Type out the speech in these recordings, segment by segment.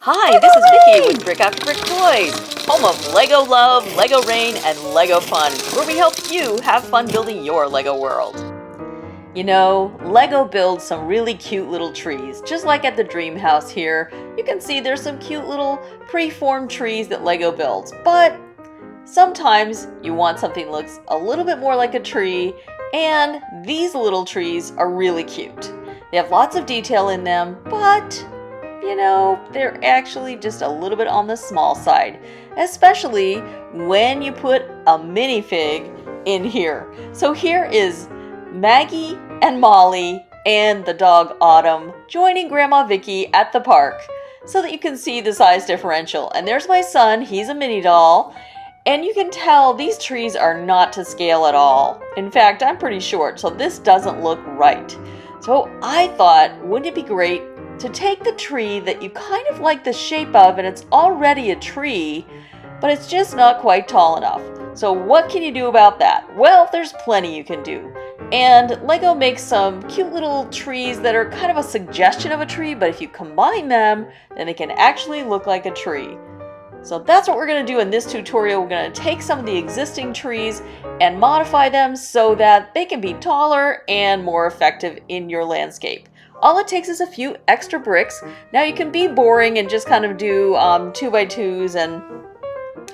Hi, this is Vickie with BrickAfterBrickToys, home of Lego love, Lego rain, and Lego fun, where we help you have fun building your Lego world. You know, Lego builds some really cute little trees, just like at the dream house here. You can see there's some cute little pre-formed trees that Lego builds, but sometimes you want something that looks a little bit more like a tree, and these little trees are really cute. They have lots of detail in them, but you know, they're actually just a little bit on the small side, especially when you put a minifig in here. So here is Maggie and Molly and the dog Autumn joining Grandma Vickie at the park so that you can see the size differential. And there's my son, he's a mini doll, and you can tell these trees are not to scale at all. In fact, I'm pretty short, so this doesn't look right. So I thought, wouldn't it be great to take the tree that you kind of like the shape of, and it's already a tree, but it's just not quite tall enough. So what can you do about that? Well, there's plenty you can do. And Lego makes some cute little trees that are kind of a suggestion of a tree, but if you combine them, then they can actually look like a tree. So that's what we're going to do in this tutorial. We're going to take some of the existing trees and modify them so that they can be taller and more effective in your landscape. All it takes is a few extra bricks. Now you can be boring and just kind of do 2x2s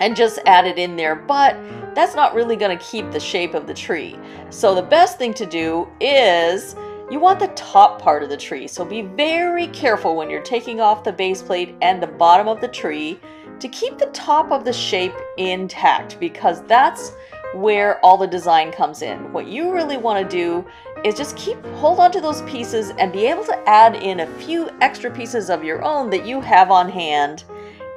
and just add it in there, but that's not really going to keep the shape of the tree. So the best thing to do is you want the top part of the tree. So be very careful when you're taking off the base plate and the bottom of the tree to keep the top of the shape intact, because that's where all the design comes in. What you really want to do is just hold on to those pieces and be able to add in a few extra pieces of your own that you have on hand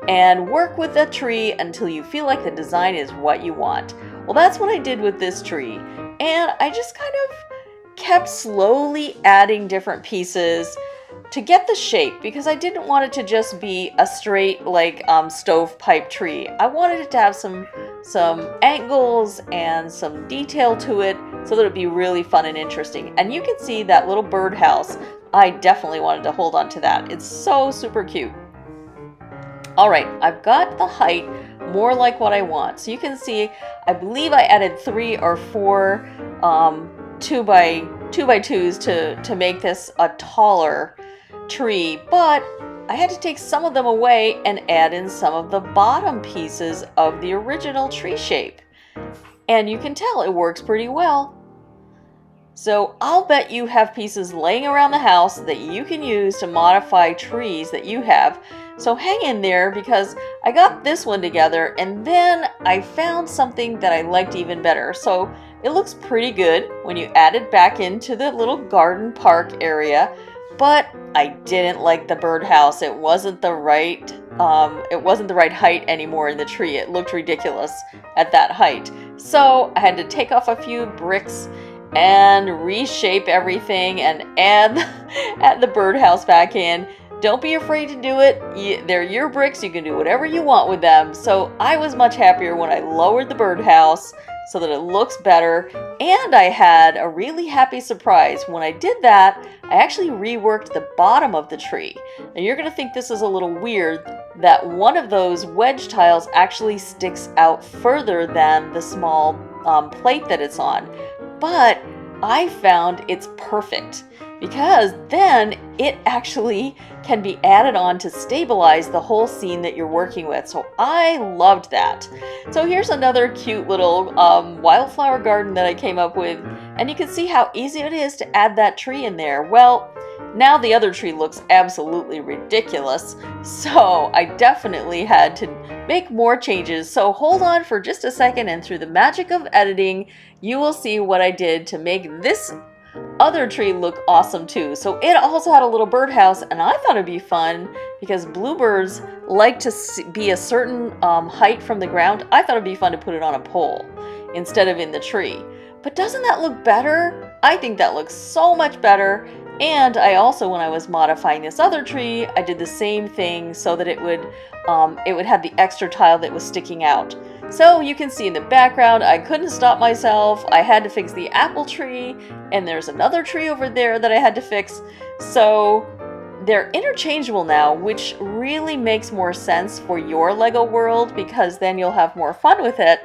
and work with the tree until you feel like the design is what you want. Well, that's what I did with this tree, and I just kind of kept slowly adding different pieces to get the shape, because I didn't want it to just be a straight like stovepipe tree. I wanted it to have some angles and some detail to it so that it'd be really fun and interesting. And you can see that little birdhouse. I definitely wanted to hold on to that. It's so super cute. All right, I've got the height more like what I want. So you can see, I believe I added 3 or 4 2x2s to make this a taller tree, but I had to take some of them away and add in some of the bottom pieces of the original tree shape. And you can tell it works pretty well. So I'll bet you have pieces laying around the house that you can use to modify trees that you have. So hang in there, because I got this one together and then I found something that I liked even better. So it looks pretty good when you add it back into the little garden park area, but I didn't like the birdhouse. It wasn't the right height anymore in the tree. It looked ridiculous at that height. So I had to take off a few bricks and reshape everything and add the birdhouse back in. Don't be afraid to do it. They're your bricks. You can do whatever you want with them. So I was much happier when I lowered the birdhouse so that it looks better. And I had a really happy surprise. When I did that, I actually reworked the bottom of the tree. Now you're going to think this is a little weird that one of those wedge tiles actually sticks out further than the small plate that it's on. But I found it's perfect, because then it actually can be added on to stabilize the whole scene that you're working with. So I loved that. So here's another cute little wildflower garden that I came up with, and you can see how easy it is to add that tree in there. Well, now the other tree looks absolutely ridiculous, so I definitely had to make more changes. So hold on for just a second, and through the magic of editing, you will see what I did to make this other tree look awesome too. So it also had a little birdhouse, and I thought it'd be fun because bluebirds like to be a certain height from the ground. I thought it'd be fun to put it on a pole instead of in the tree. But doesn't that look better? I think that looks so much better. And I also, when I was modifying this other tree, I did the same thing so that it would have the extra tile that was sticking out. So you can see in the background, I couldn't stop myself. I had to fix the apple tree, and there's another tree over there that I had to fix. So they're interchangeable now, which really makes more sense for your Lego world, because then you'll have more fun with it,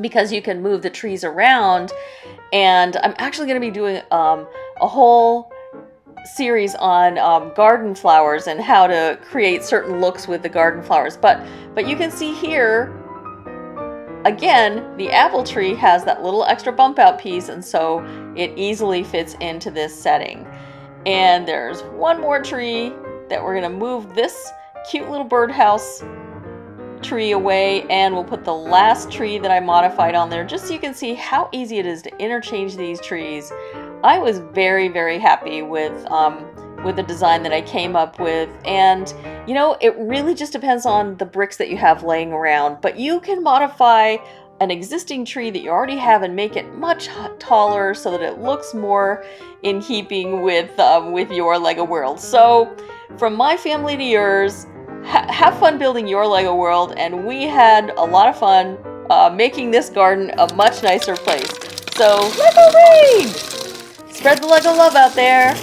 because you can move the trees around. And I'm actually going to be doing a whole series on garden flowers and how to create certain looks with the garden flowers. But you can see here, again, the apple tree has that little extra bump out piece, and so it easily fits into this setting. And there's one more tree that we're going to move this cute little birdhouse tree away, and we'll put the last tree that I modified on there, just so you can see how easy it is to interchange these trees. I was very, very happy with the design that I came up with. And you know, it really just depends on the bricks that you have laying around, but you can modify an existing tree that you already have and make it much taller so that it looks more in keeping with your Lego world. So from my family to yours, have fun building your Lego world, and we had a lot of fun making this garden a much nicer place. So Lego rain! Spread the Lego love out there!